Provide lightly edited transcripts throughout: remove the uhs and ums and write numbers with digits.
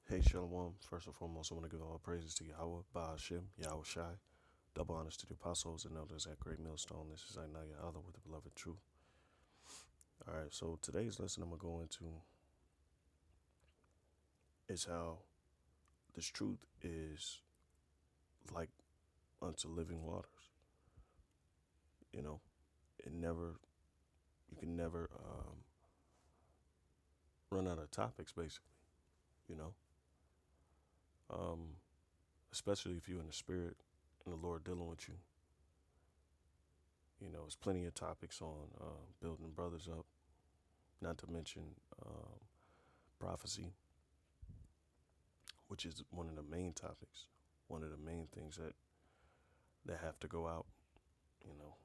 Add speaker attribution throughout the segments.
Speaker 1: Hey Shalom, first and foremost, I want to give all praises to Yahweh, Ba'ashim, Yahweh Shai. Double honors to the apostles and elders at Great Millstone. This is Ainaya Allah with the beloved truth. Alright, so today's lesson I'm going to go into is how this truth is like unto living waters. You know, it never, you can never run out of topics, basically, you know, um, especially if you're in the spirit and the Lord dealing with you. You know, there's plenty of topics on building brothers up, not to mention prophecy, which is one of the main topics, one of the main things that have to go out. You know,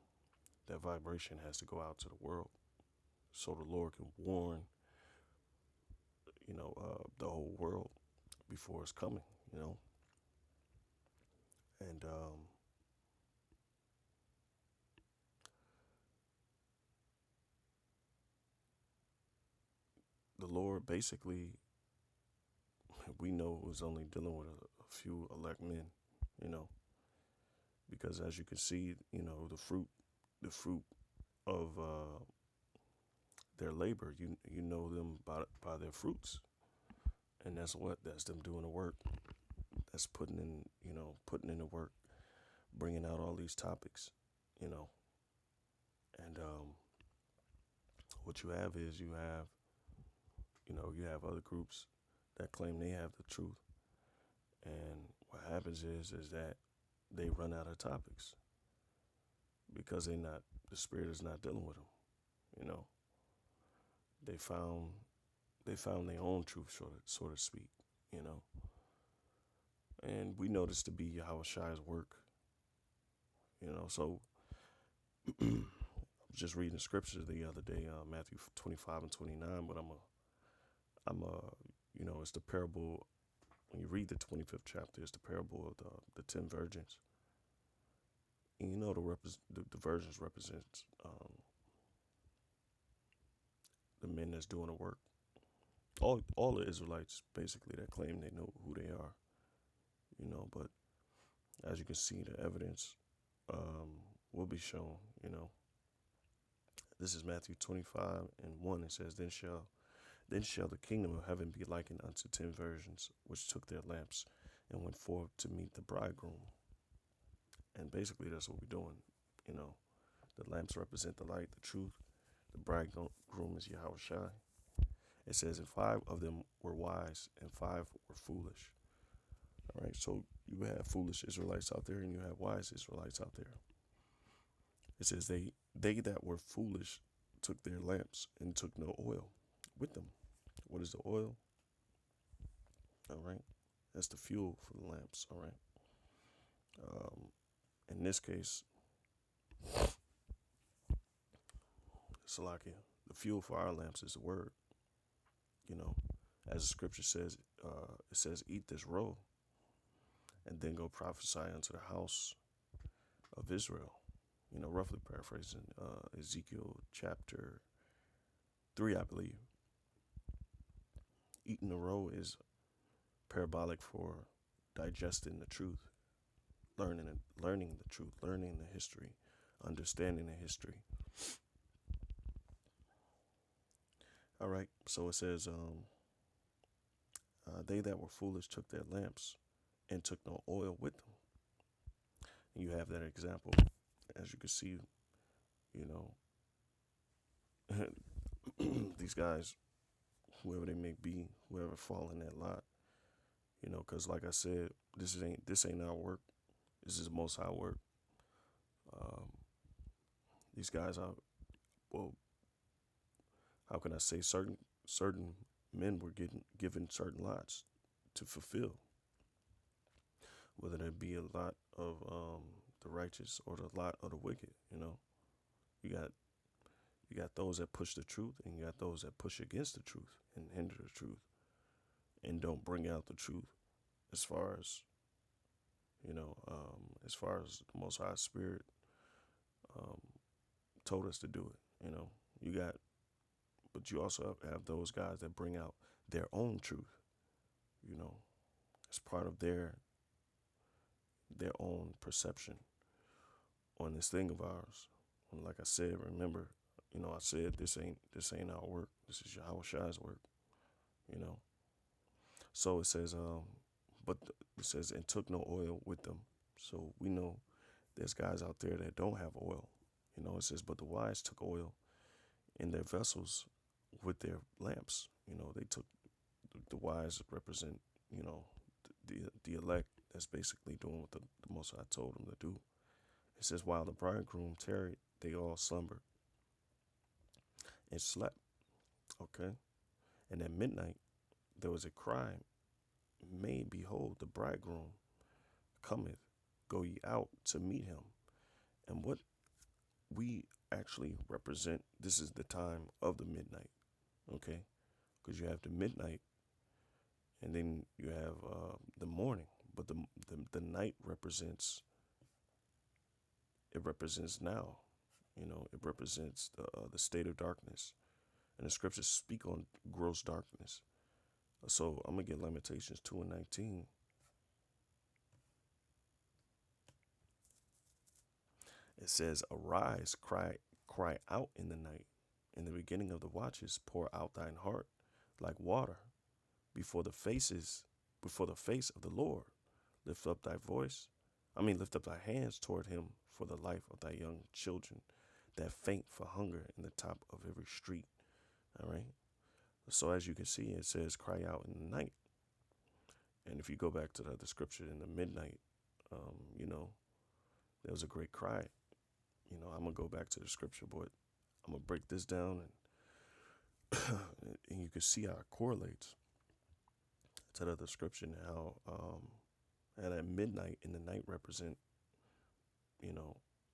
Speaker 1: that vibration has to go out to the world, so the Lord can warn, the whole world before it's coming. You know, and the Lord basically, we know, was only dealing with a few elect men. You know, because as you can see, the fruit of their labor. You know them by their fruits, and that's them doing the work. That's putting in the work, bringing out all these topics, you know, and what you have is you have other groups that claim they have the truth, and what happens is that they run out of topics because the spirit is not dealing with them, you know. They found they found their own truth, so to speak, you know. And we know this to be Yahweh Shai's work, you know. So I was just reading the scriptures the other day, Matthew 25 and 29. But it's the parable. When you read the 25th chapter, it's the parable of the 10 virgins. And you know the virgins represents the men that's doing the work. All the Israelites basically that claim they know who they are, you know. But as you can see, the evidence will be shown, you know. This is Matthew 25 and 1. It says, Then shall the kingdom of heaven be likened unto 10 virgins, which took their lamps and went forth to meet the bridegroom. And basically, that's what we're doing. You know, the lamps represent the light, the truth. The bridegroom is Yahweh Shai. It says, and 5 of them were wise, and 5 were foolish. All right, so you have foolish Israelites out there, and you have wise Israelites out there. It says, they that were foolish took their lamps and took no oil with them. What is the oil? All right, that's the fuel for the lamps. All right. Um, in this case, Salakia, the fuel for our lamps is the word. You know, as the scripture says, it says, eat this roll and then go prophesy unto the house of Israel. You know, roughly paraphrasing Ezekiel chapter 3, I believe. Eating the roll is parabolic for digesting the truth, learning the truth, learning the history, understanding the history. All right, so it says, they that were foolish took their lamps and took no oil with them. And you have that example, as you can see, you know, these guys, whoever they may be, whoever fall in that lot, you know, because like I said, this ain't our work. This is Most High work. Um, these guys are, well, how can I say, certain men were given certain lots to fulfill, whether it be a lot of the righteous or the lot of the wicked. You know, you got those that push the truth, and you got those that push against the truth and hinder the truth and don't bring out the truth as far as as far as the Most High Spirit um, told us to do it. You know, but you also have those guys that bring out their own truth. You know, It's part of their own perception on this thing of ours. And like I said, remember, I said this ain't our work. This is Yahweh Shai's work. You know. So it says, but it says, and took no oil with them. So we know there's guys out there that don't have oil. It says, but the wise took oil in their vessels with their lamps. They took the wise represent, the elect that's basically doing what the Most High told them to do. It says, while the bridegroom tarried, they all slumbered and slept. Okay. And at midnight, there was a cry made, behold, the bridegroom cometh, go ye out to meet him. And what we actually represent, this is the time of the midnight. Okay. Because you have the midnight and then you have the morning. But the night represents now. It represents the state of darkness, and the scriptures speak on gross darkness. So I'm gonna get Lamentations 2:19. It says, "Arise, cry out in the night. In the beginning of the watches, pour out thine heart like water before before the face of the Lord. Lift up thy voice. Lift up thy hands toward him for the life of thy young children that faint for hunger in the top of every street." All right. So as you can see, it says, cry out in the night. And if you go back to the other scripture in the midnight, there was a great cry. I'm going to go back to the scripture, but I'm going to break this down and you can see how it correlates to the other scripture and how, and at midnight in the night represent,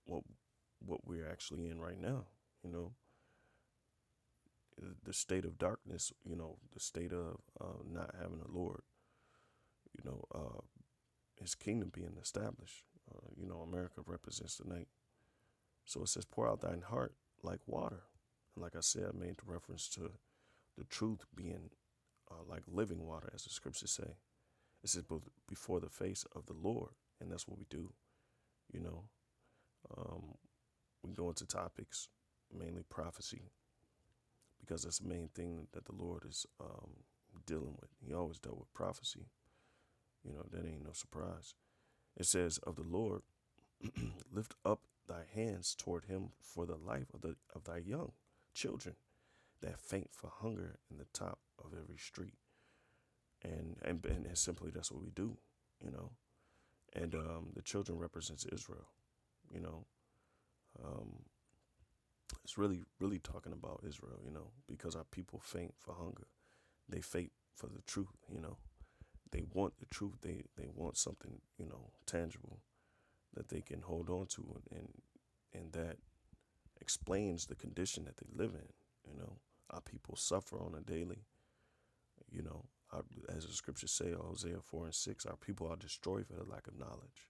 Speaker 1: what we're actually in right now, the state of darkness, the state of not having a Lord, his kingdom being established. America represents the night. So it says, pour out thine heart like water. And like I said, I made the reference to the truth being like living water, as the scriptures say. It says, before the face of the Lord. And that's what we do. We go into topics, mainly prophecy, because that's the main thing that the Lord is dealing with. He always dealt with prophecy. That ain't no surprise. It says, of the Lord, lift up thy hands toward him for the life of thy young children that faint for hunger in the top of every street. And simply that's what we do, And the children represents Israel, It's really, really talking about Israel, because our people faint for hunger. They faint for the truth, They want the truth. They want something, tangible that they can hold on to, and that explains the condition that they live in. Our people suffer on a daily. As the scriptures say, Hosea 4:6, our people are destroyed for the lack of knowledge.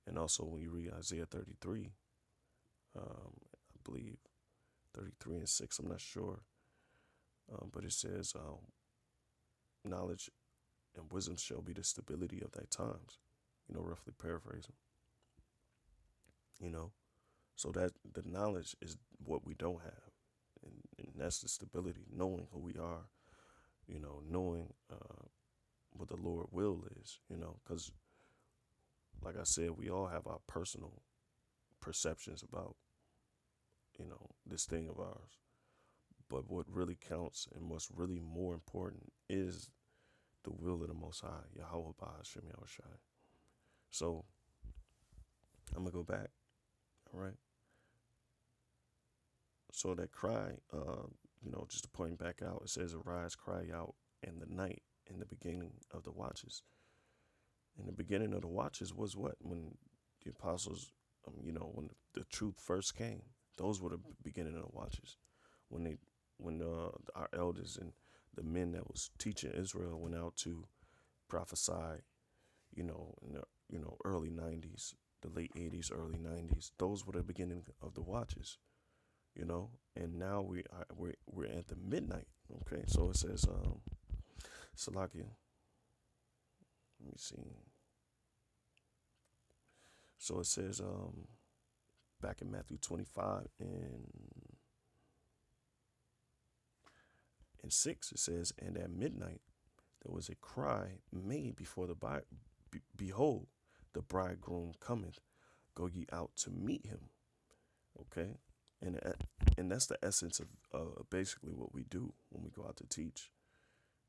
Speaker 1: And also when you read Isaiah 33, I believe 33:6, I'm not sure, but it says, knowledge and wisdom shall be the stability of thy times. Roughly paraphrasing. So that the knowledge is what we don't have, and that's the stability, knowing who we are, knowing what the Lord will is, because like I said, we all have our personal perceptions about, this thing of ours. But what really counts and what's really more important is the will of the Most High, Yahweh Ba'ashem Yahushai. So I'm going to go back, all right? So that cry, just to point back out, it says, arise, cry out in the night, in the beginning of the watches. In the beginning of the watches was what? When the apostles, when the truth first came, those were the beginning of the watches. When our elders and the men that was teaching Israel went out to prophesy, in the early 90s, the late 80s, early 90s, those were the beginning of the watches. And now we're at the midnight. Okay, so it says, Salakia, me see. So it says back in Matthew 25 and 6, it says, and at midnight there was a cry made before the behold, the bridegroom cometh, go ye out to meet him. Okay, and and that's the essence of basically what we do when we go out to teach,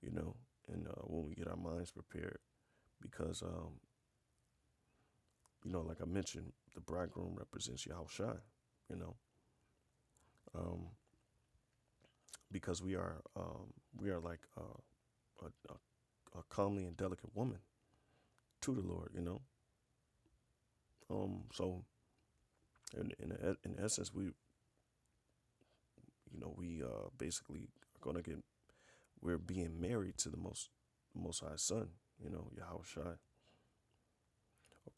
Speaker 1: you know, and when we get our minds prepared, because you know, like I mentioned, the bridegroom represents Yahushua, you know, um, because we are like a comely and delicate woman to the Lord, you know. So in essence, we basically are gonna get we're being married to the most high son, you know, Yahushua.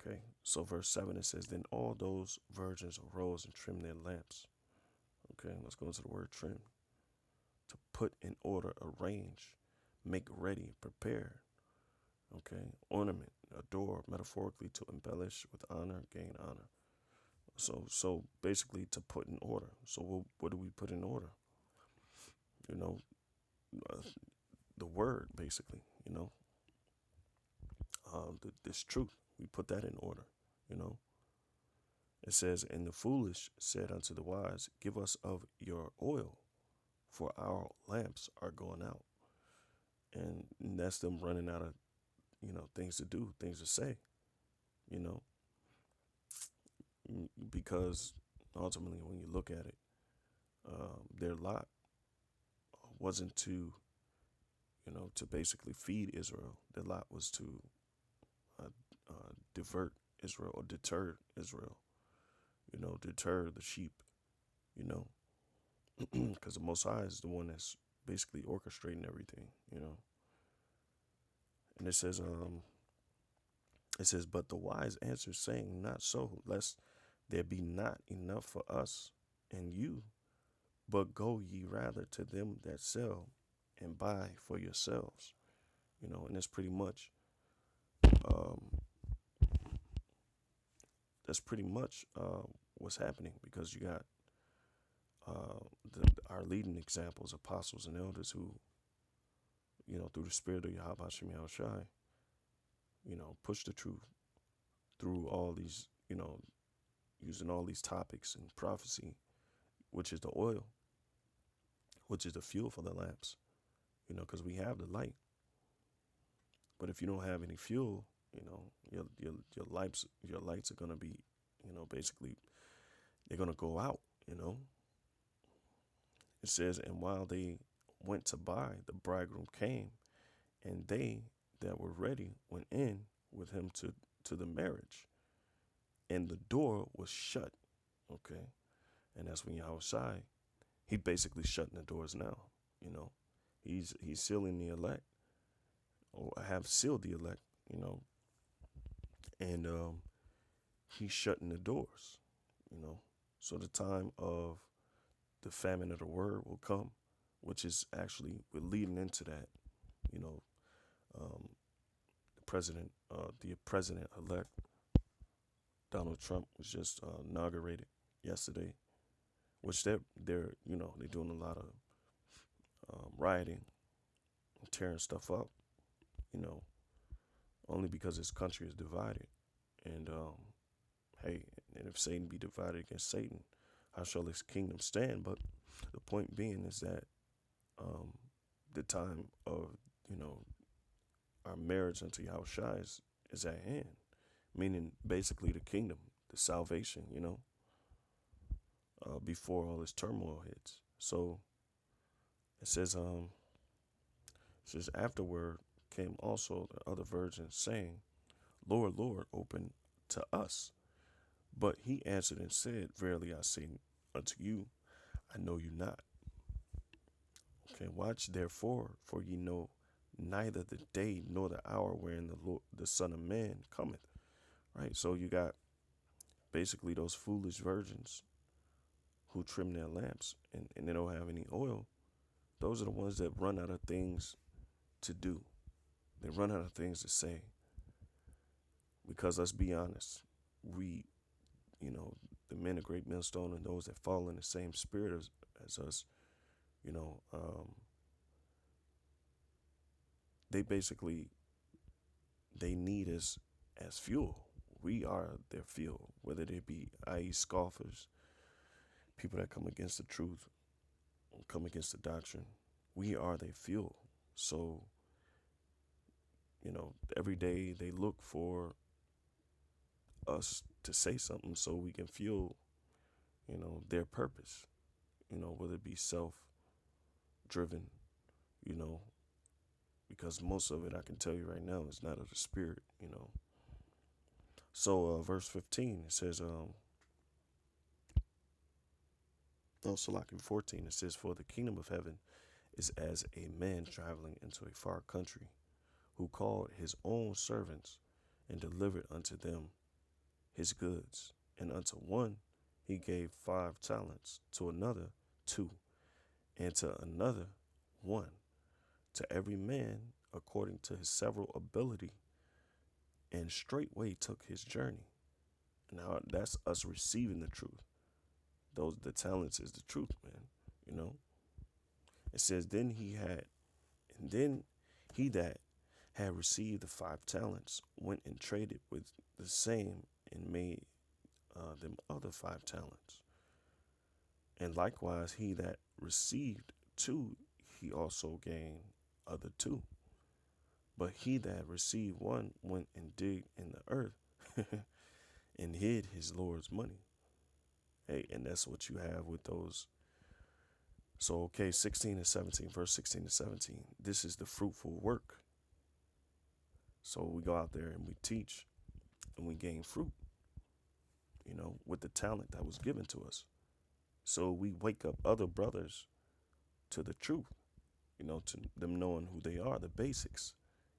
Speaker 1: Okay, so verse 7, it says, then all those virgins arose and trimmed their lamps. Okay, let's go into the word trim. To put in order, arrange, make ready, prepare. Okay, ornament, adore, metaphorically to embellish with honor, gain honor. So basically to put in order. So what do we put in order? You know, uh, the word, basically, you know, this truth, we put that in order, you know. It says, and the foolish said unto the wise, give us of your oil, for our lamps are going out. And that's them running out of, you know, things to do, things to say, you know, because ultimately when you look at it, their lot wasn't to, you know, to basically feed Israel. Their lot was to divert Israel or deter Israel, you know, deter the sheep, you know, because the Most High is the one that's basically orchestrating everything, you know. And it says, but the wise answer saying, not so, lest there be not enough for us and you, but go ye rather to them that sell and buy for yourselves, you know. And um, that's pretty much what's happening, because you got our leading examples, apostles and elders, who, you know, through the spirit of Yahweh Shem Yahushai, you know, push the truth through all these, you know, using all these topics and prophecy, which is the oil, which is the fuel for the lamps, you know, because we have the light. But if you don't have any fuel, you know, your lights are gonna be, you know, basically they're gonna go out, you know. It says, and while they went to buy, the bridegroom came, and they that were ready went in with him to the marriage, and the door was shut. Okay, and that's when Yahushai, he basically shutting the doors now. You know, he's sealing the elect, or have sealed the elect. You know, and he's shutting the doors. You know, so the time of the famine of the word will come, which is actually, we're leading into that. You know, um, the president elect Donald Trump was just inaugurated yesterday, which they're you know, they're doing a lot of rioting, and tearing stuff up, you know, only because this country is divided. And hey, and if Satan be divided against Satan, how shall his kingdom stand? But the point being is that um, the time of, you know, our marriage unto Yahushua is at hand, meaning basically the kingdom, the salvation, you know, before all this turmoil hits. So it says afterward came also the other virgins, saying, Lord, Lord, open to us. But he answered and said, verily I say unto you, I know you not. Okay, watch therefore, for ye know neither the day nor the hour wherein the Son of Man cometh. Right, so you got basically those foolish virgins who trim their lamps, and they don't have any oil. Those are the ones that run out of things to do. They run out of things to say. Because let's be honest, we, you know, the men of Great Millstone and those that fall in the same spirit as us, you know, they basically they need us as fuel. We are their fuel, whether they be, i.e., scoffers, people that come against the truth, come against the doctrine. We are their fuel. So, every day they look for us to say something so we can fuel, their purpose, whether it be self driven, you know, because most of it, I can tell you right now, is not of the spirit. So, verse 15, it says, so like in 14, it says, "For the kingdom of heaven is as a man traveling into a far country, who called his own servants and delivered unto them his goods. And unto one he gave 5 talents, to another 2, and to another 1, to every man according to his several ability, and straightway took his journey." Now that's us receiving the truth. The talents is the truth, man. You know, it says, then he that had received the 5 talents went and traded with the same and made them other 5 talents. And likewise, he that received 2, he also gained other 2. But he that received 1 went and digged in the earth and hid his Lord's money. Hey, and that's what you have with those. So, okay, 16 and 17, verse 16 and 17. This is the fruitful work. So we go out there and we teach and we gain fruit, with the talent that was given to us. So we wake up other brothers to the truth, to them knowing who they are, the basics,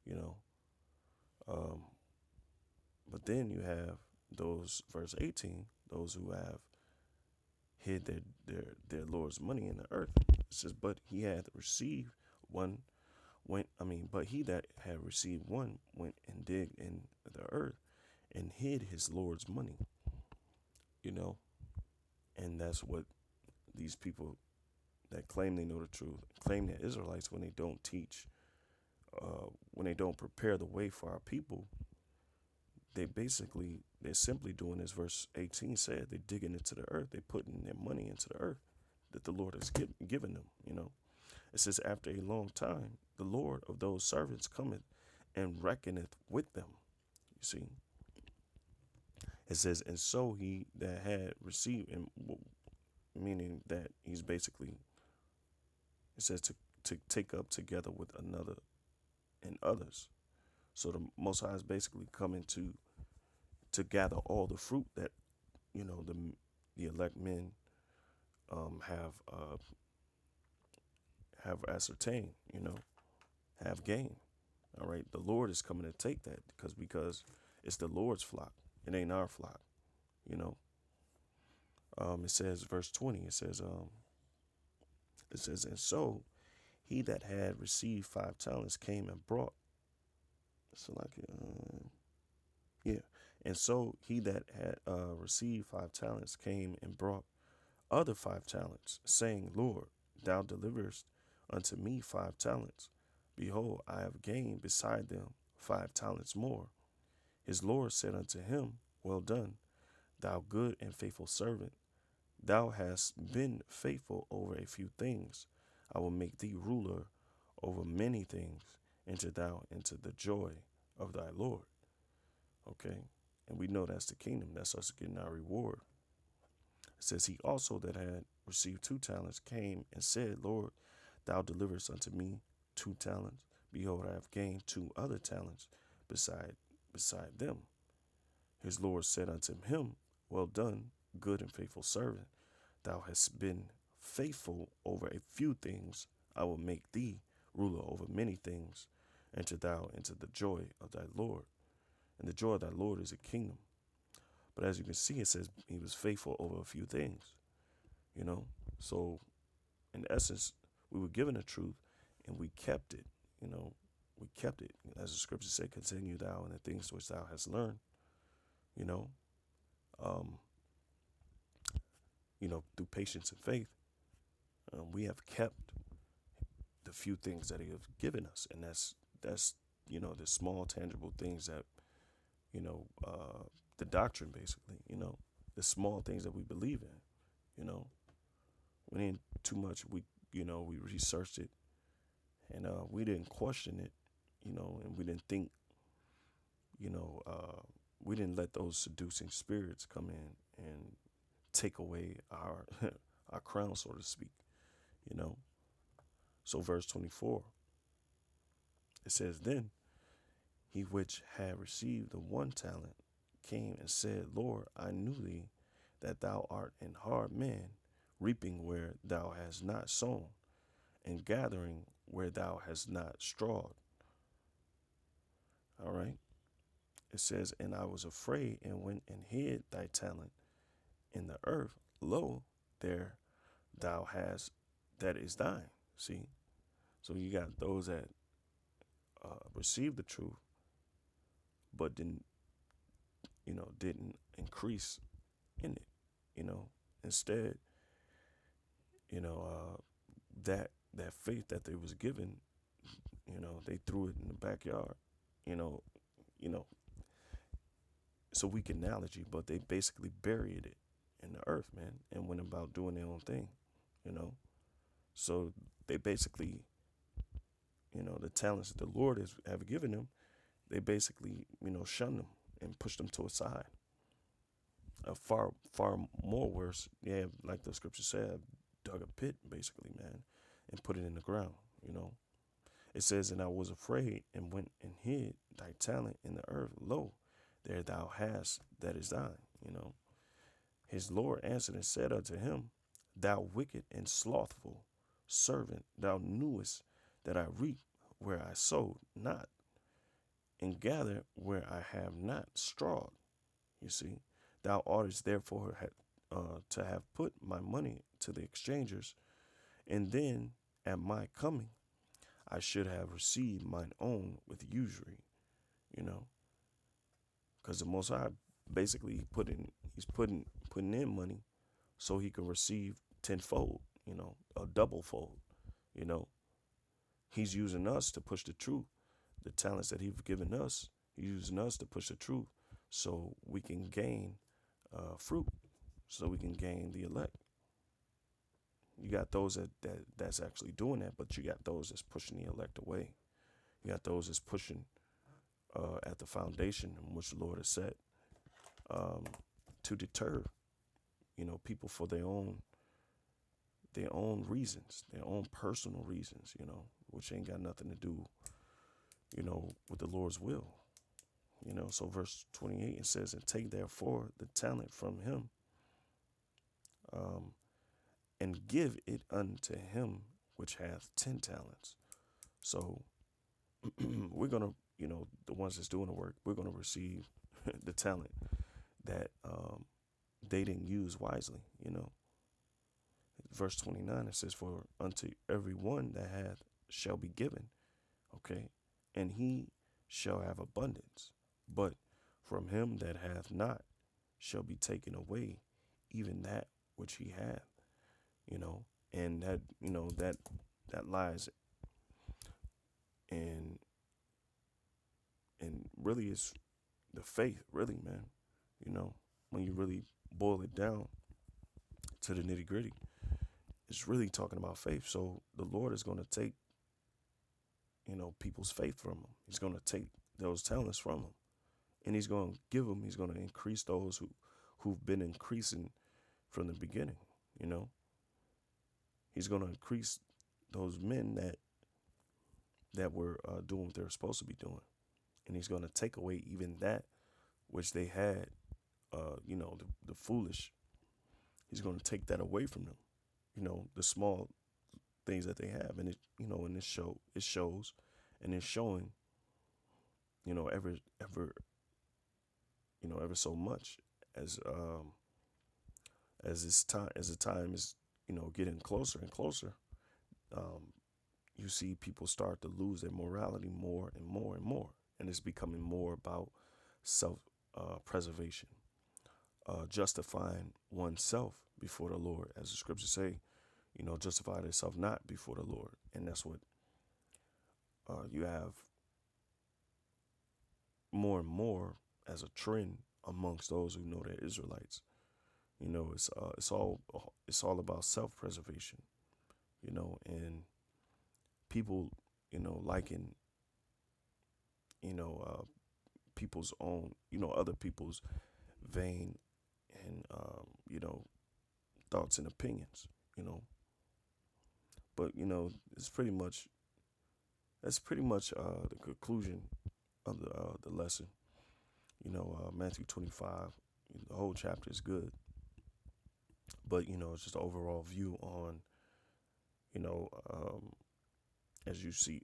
Speaker 1: you know. Um, but then you have those, verse 18, those who have hid their Lord's money in the earth. It says, but he had received 1 but he that had received 1 went and digged in the earth and hid his Lord's money, and that's what these people that claim they know the truth, claim they're Israelites, when they don't teach, when they don't prepare the way for our people, they're simply doing, as verse 18 said, they're digging into the earth, they're putting their money into the earth that the Lord has given them. It says, after a long time, the Lord of those servants cometh and reckoneth with them. You see, it says, and so he that had received, and meaning that he's basically, it says to take up together with another and others. So the Most High is basically coming to gather all the fruit that the elect men have ascertained, have gained. All right, the Lord is coming to take that because it's the Lord's flock. It ain't our flock, you know. It says, verse 20. It says, and so he that had received 5 talents came and brought. So like, yeah. And so he that had received 5 talents came and brought other 5 talents, saying, Lord, thou deliverest unto me 5 talents. Behold, I have gained beside them 5 talents more. His Lord said unto him, well done, thou good and faithful servant. Thou hast been faithful over a few things. I will make thee ruler over many things. Enter thou into the joy of thy Lord. Okay. And we know that's the kingdom. That's us getting our reward. It says, he also that had received 2 talents came and said, Lord, thou deliverest unto me 2 talents. Behold, I have gained 2 other talents beside them. His Lord said unto him, well done, good and faithful servant. Thou hast been faithful over a few things. I will make thee ruler over many things. Enter thou into the joy of thy Lord. And the joy of thy Lord is a kingdom. But as you can see, it says he was faithful over a few things, So in essence, we were given the truth and we kept it, we kept it. As the scripture said, continue thou in the things which thou hast learned. you know, um, through patience and faith, we have kept the few things that he has given us. And that's, the small tangible things that, the doctrine basically, the small things that we believe in, we didn't too much. We researched it, and we didn't question it, and we didn't think, you know, uh, we didn't let those seducing spirits come in and take away our our crown, so to speak. You know. So verse 24, it says, "Then he which had received the 1 talent came and said, Lord, I knew thee that thou art an hard man, reaping where thou hast not sown, and gathering where thou hast not strawed." All right. It says, "And I was afraid and went and hid thy talent in the earth. Lo, there thou hast that is thine." See? So you got those that received the truth, but didn't increase in it. Instead, that faith that they was given, they threw it in the backyard. You know, you know, it's a weak analogy, but they basically buried it in the earth, man, and went about doing their own thing. You know, so they basically, the talents that the Lord has have given them, they basically, shunned them and pushed them to a side. Far, far more worse. Yeah, like the scripture said, dug a pit, basically, man, and put it in the ground. You know, it says, "And I was afraid and went and hid thy talent in the earth. Lo, there thou hast that is thine." His Lord answered and said unto him, "Thou wicked and slothful servant, thou knewest that I reap where I sowed not, and gather where I have not strawed. You see, thou oughtest therefore to have put my money to the exchangers, and then at my coming I should have received mine own with usury." You know, because the Most High basically he's putting in money so he can receive tenfold, a double fold. You know, he's using us to push the truth. The talents that he's given us, he's using us to push the truth so we can gain fruit, so we can gain the elect. You got those that's actually doing that, but you got those that's pushing the elect away. You got those that's pushing at the foundation in which the Lord has set, um, to deter, people for their own reasons, their own personal reasons, which ain't got nothing to do, with the Lord's will. So verse 28, it says, "And take therefore the talent from him, um, and give it unto him which hath 10 talents." So we're gonna, the ones that's doing the work, we're gonna receive the talent that they didn't use wisely. Verse 29, it says, "For unto every one that hath shall be given, okay, and he shall have abundance. But from him that hath not shall be taken away even that which he hath." And that lies in and really is the faith, really, man. When you really boil it down to the nitty gritty, it's really talking about faith. So the Lord is going to take, people's faith from them. He's going to take those talents from them, and he's going to give them. He's going to increase those who've been increasing from the beginning. He's going to increase those men that were doing what they were supposed to be doing, and he's going to take away even that which they had. The foolish. He's going to take that away from them. The small things that they have, and in this show, it shows, and it's showing. Ever so much as the time is getting closer and closer. Um, you see people start to lose their morality more and more and more, and it's becoming more about self. preservation, justifying oneself before the Lord, as the scriptures say, justify thyself not before the Lord. And that's what you have more and more as a trend amongst those who know they're Israelites. It's all about self-preservation, and people, liking, you know, uh, people's own, other people's vain and, thoughts and opinions, you know. But, it's pretty much, that's pretty much the conclusion of the lesson. Matthew 25, the whole chapter is good, but, it's just an overall view on, you know, um, as you see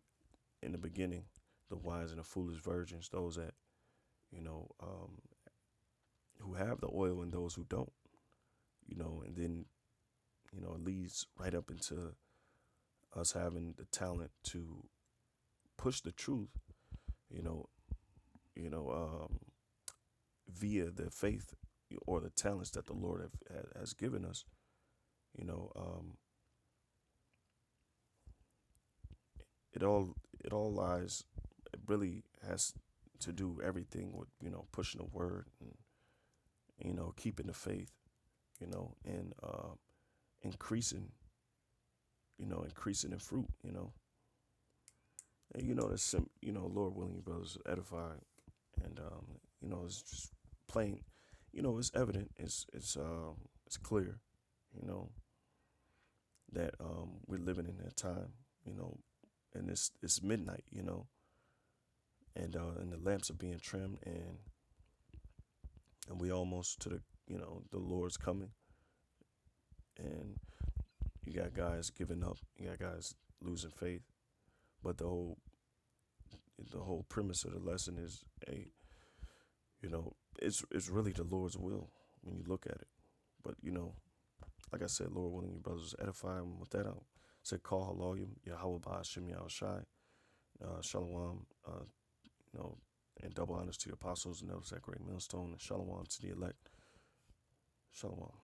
Speaker 1: in the beginning, the wise and the foolish virgins, those that, you know, um, who have the oil and those who don't, and then, it leads right up into us having the talent to push the truth, you know, you know, um, via the faith or the talents that the Lord has given us. You know, it all it all lies. It really has to do everything with pushing the word and keeping the faith. And increasing increasing in fruit. And Lord willing, you brothers edify, and it's just plain. It's evident. It's clear. You know that we're living in that time. You know, and it's midnight. And the lamps are being trimmed, and we almost to the Lord's coming, and you got guys giving up, you got guys losing faith, but the whole premise of the lesson is it's really the Lord's will when you look at it. But like I said, Lord willing, you brothers edify. And with that, I'll say call haloyim, Yahweh Ba'ashem Yahushai, Shalom, and double honors to the apostles and those that great millstone, and Shalom to the elect. Shalom.